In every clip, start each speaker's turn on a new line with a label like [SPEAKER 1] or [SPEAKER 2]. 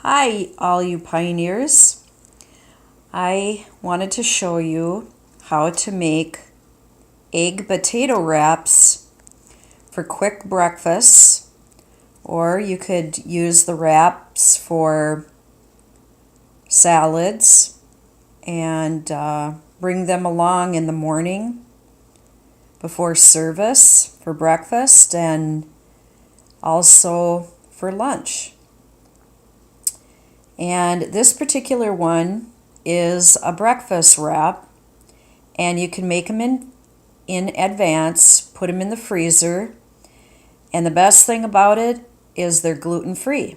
[SPEAKER 1] Hi, all you pioneers. I wanted to show you how to make egg potato wraps for quick breakfast, or you could use the wraps for salads and bring them along in the morning before service for breakfast and also for lunch. And this particular one is a breakfast wrap, and you can make them in advance, put them in the freezer, and the best thing about it is they're gluten-free.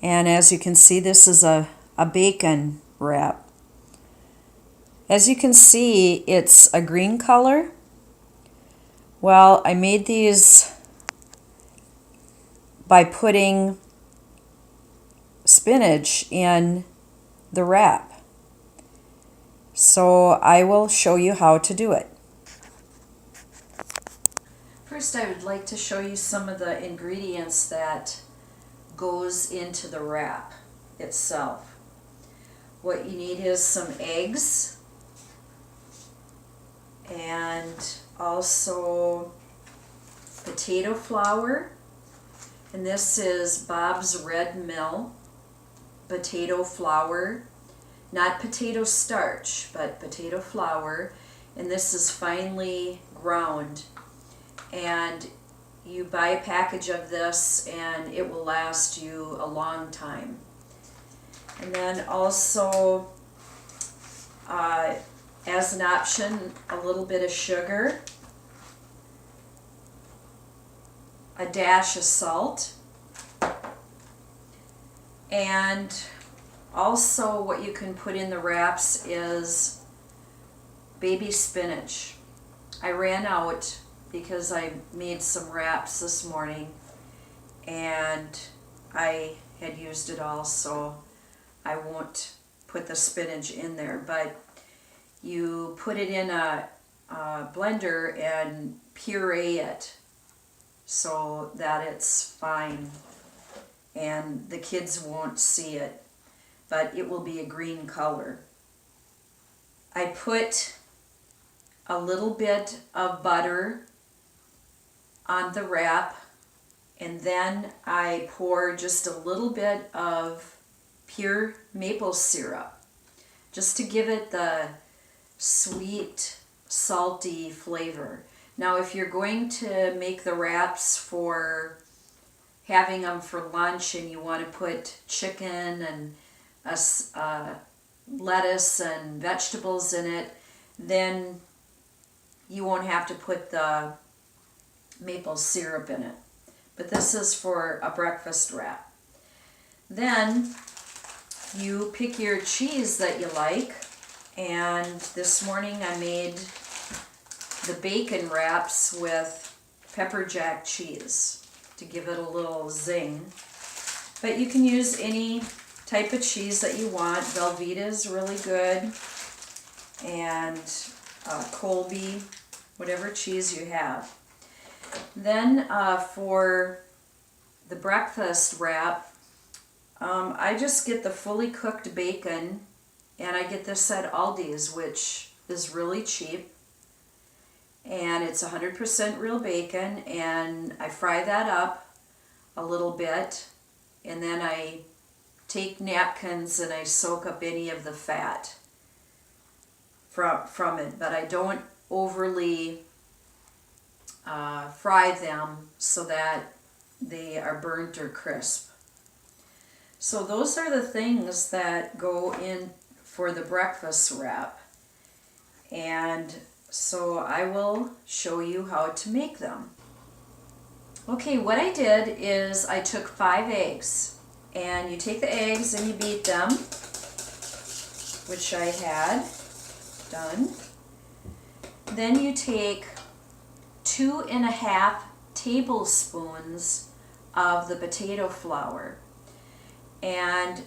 [SPEAKER 1] And as you can see, this is a bacon wrap. As you can see, it's a green color. Well, I made these by putting spinach in the wrap. So I will show you how to do it. First, I would like to show you some of the ingredients that goes into the wrap itself. What you need is some eggs and also potato flour, and this is Bob's Red Mill potato flour, not potato starch, but potato flour, and this is finely ground. And you buy a package of this and it will last you a long time. And then also, as an option, a little bit of sugar, a dash of salt, and also what you can put in the wraps is baby spinach. I ran out because I made some wraps this morning and I had used it all, so I won't put the spinach in there, but you put it in a blender and puree it so that it's fine and the kids won't see it, but it will be a green color. I put a little bit of butter on the wrap, and then I pour just a little bit of pure maple syrup just to give it the sweet, salty flavor. Now, if you're going to make the wraps for having them for lunch and you want to put chicken and lettuce and vegetables in it, then you won't have to put the maple syrup in it. But this is for a breakfast wrap. Then you pick your cheese that you like, and this morning I made the bacon wraps with pepper jack cheese to give it a little zing. But you can use any type of cheese that you want. Velveeta is really good, and Colby, whatever cheese you have. Then for the breakfast wrap, I just get the fully cooked bacon, and I get this at Aldi's, which is really cheap, and it's 100% real bacon, and I fry that up a little bit, and then I take napkins and I soak up any of the fat from it, but I don't overly fry them so that they are burnt or crisp. So those are the things that go in for the breakfast wrap, and so I will show you how to make them. Okay, what I did is I took 5 eggs, and you take the eggs and you beat them, which I had done. Then you take 2.5 tablespoons of the potato flour, and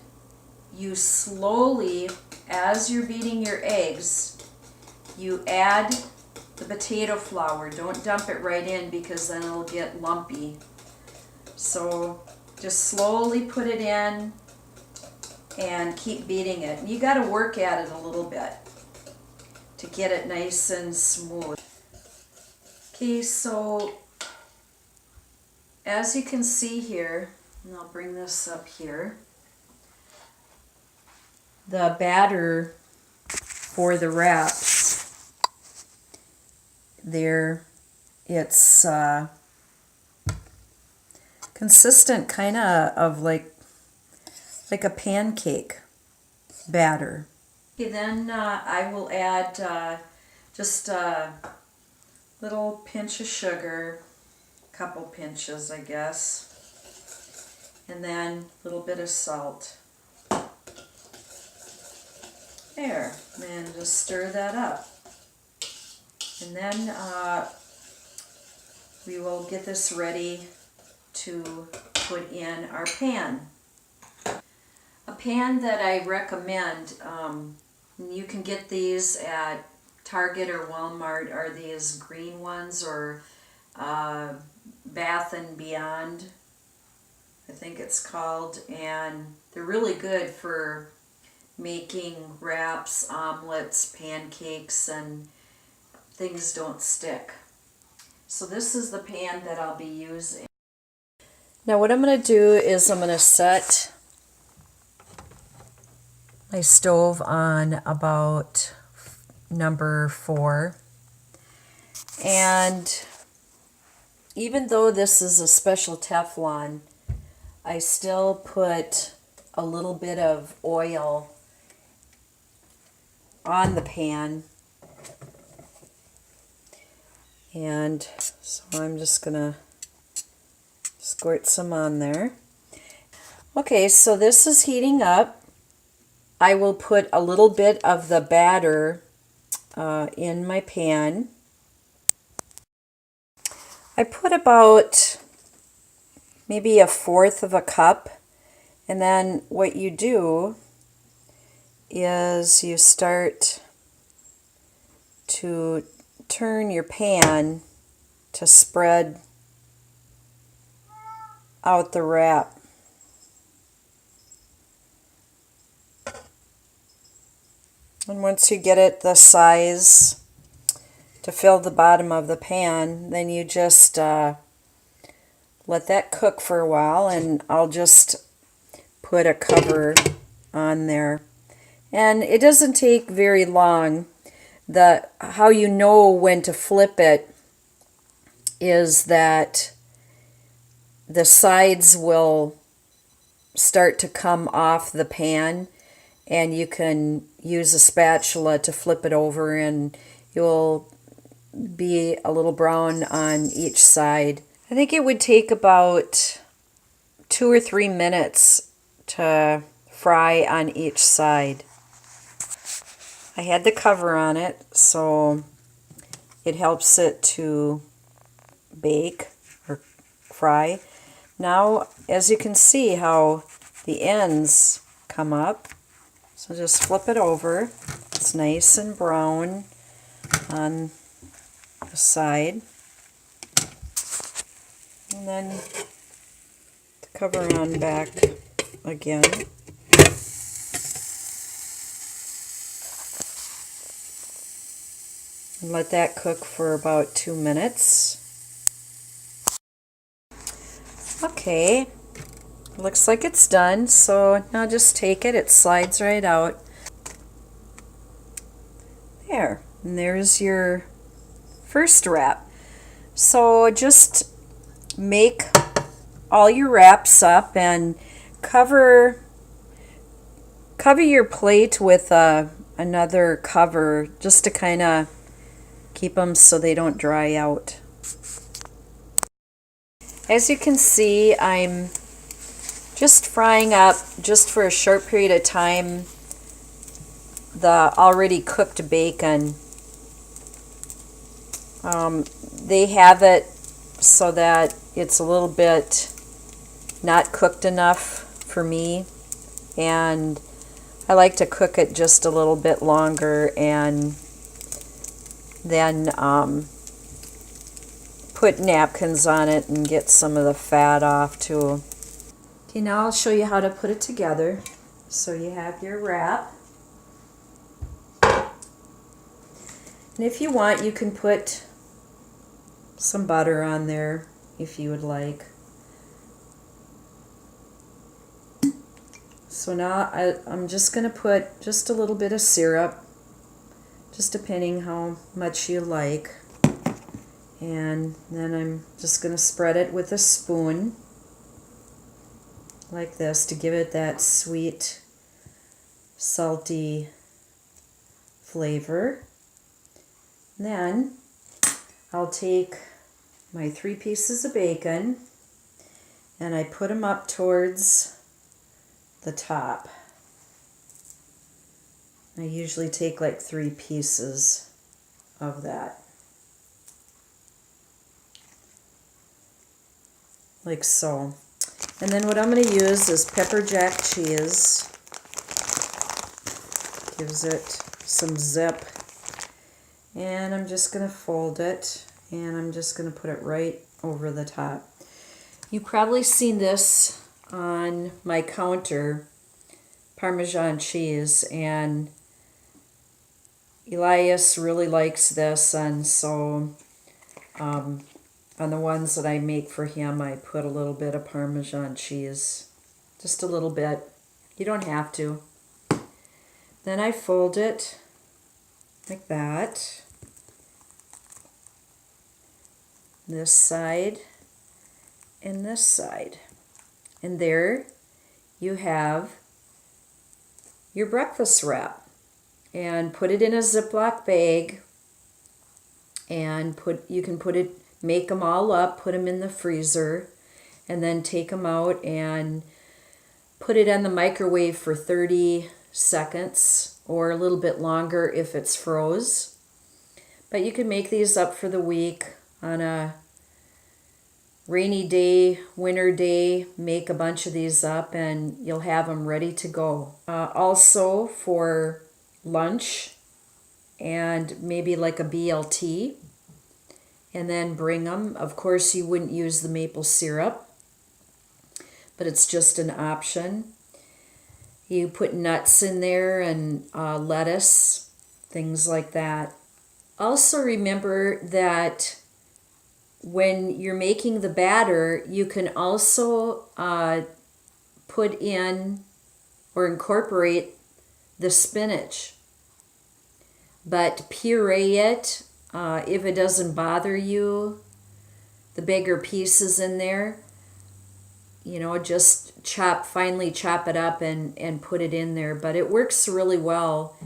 [SPEAKER 1] you slowly, as you're beating your eggs, you add the potato flour. Don't dump it right in because then it'll get lumpy. So just slowly put it in and keep beating it. And you got to work at it a little bit to get it nice and smooth. Okay, so as you can see here, and I'll bring this up here, the batter for the wraps, there, it's consistent, kind of like a pancake batter. Okay, then I will add just a little pinch of sugar, a couple pinches I guess, and then a little bit of salt. There, and just stir that up. And then we will get this ready to put in our pan. A pan that I recommend, you can get these at Target or Walmart, are these green ones, or Bath and Beyond, I think it's called, and they're really good for making wraps, omelets, pancakes, and things don't stick. So this is the pan that I'll be using. Now what I'm going to do is I'm going to set my stove on about number 4. And even though this is a special Teflon, I still put a little bit of oil on the pan. And so I'm just gonna squirt some on there. Okay, so this is heating up. I will put a little bit of the batter in my pan. I put about maybe 1/4 of a cup, and then what you do is you start to turn your pan to spread out the wrap. And once you get it the size to fill the bottom of the pan, then you just let that cook for a while, and I'll just put a cover on there. And it doesn't take very long. How you know when to flip it is that the sides will start to come off the pan, and you can use a spatula to flip it over, and you'll be a little brown on each side. I think it would take about 2 or 3 minutes to fry on each side. I had the cover on it, so it helps it to bake or fry. Now, as you can see how the ends come up, so just flip it over. It's nice and brown on the side. And then the cover on back again. And let that cook for about 2 minutes. Okay, looks like it's done, so now just take it. It slides right out. There, and there's your first wrap. So just make all your wraps up and cover your plate with another cover, just to kind of keep them so they don't dry out. As you can see, I'm just frying up, just for a short period of time, the already cooked bacon. They have it so that it's a little bit not cooked enough for me, and I like to cook it just a little bit longer, and then put napkins on it and get some of the fat off too. Okay, now I'll show you how to put it together. So you have your wrap. And if you want, you can put some butter on there if you would like. So now I'm just going to put just a little bit of syrup, just depending how much you like. And then I'm just going to spread it with a spoon like this to give it that sweet, salty flavor. Then I'll take my 3 pieces of bacon and I put them up towards the top. I usually take like 3 pieces of that. Like so. And then what I'm going to use is pepper jack cheese. Gives it some zip. And I'm just going to fold it and I'm just going to put it right over the top. You've probably seen this on my counter, Parmesan cheese, and Elias really likes this, and so on the ones that I make for him, I put a little bit of Parmesan cheese, just a little bit. You don't have to. Then I fold it like that. This side and this side. And there you have your breakfast wrap. And put it in a Ziploc bag and you can make them all up, put them in the freezer, and then take them out and put it in the microwave for 30 seconds or a little bit longer if it's froze. But you can make these up for the week on a rainy day, winter day, make a bunch of these up and you'll have them ready to go. Also for lunch and maybe like a BLT, and then bring them. Of course, you wouldn't use the maple syrup, but it's just an option. You put nuts in there and lettuce, things like that. Also remember that when you're making the batter, you can also put in or incorporate the spinach, but puree it if it doesn't bother you, the bigger pieces in there. You know, just finely chop it up and put it in there. But it works really well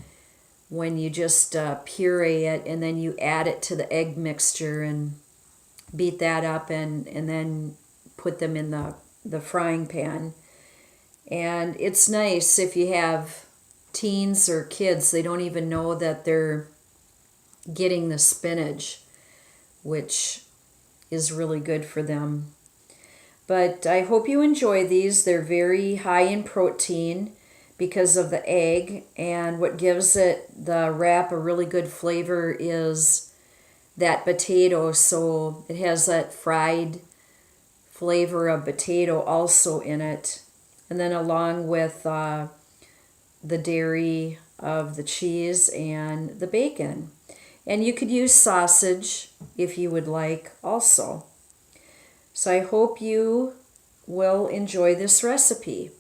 [SPEAKER 1] when you just puree it and then you add it to the egg mixture and beat that up and then put them in the frying pan. And it's nice if you have teens or kids, they don't even know that they're getting the spinach, which is really good for them. But I hope you enjoy these. They're very high in protein because of the egg, and what gives it the wrap a really good flavor is that potato, so it has that fried flavor of potato also in it, and then along with the dairy of the cheese and the bacon. And you could use sausage if you would like also. So I hope you will enjoy this recipe.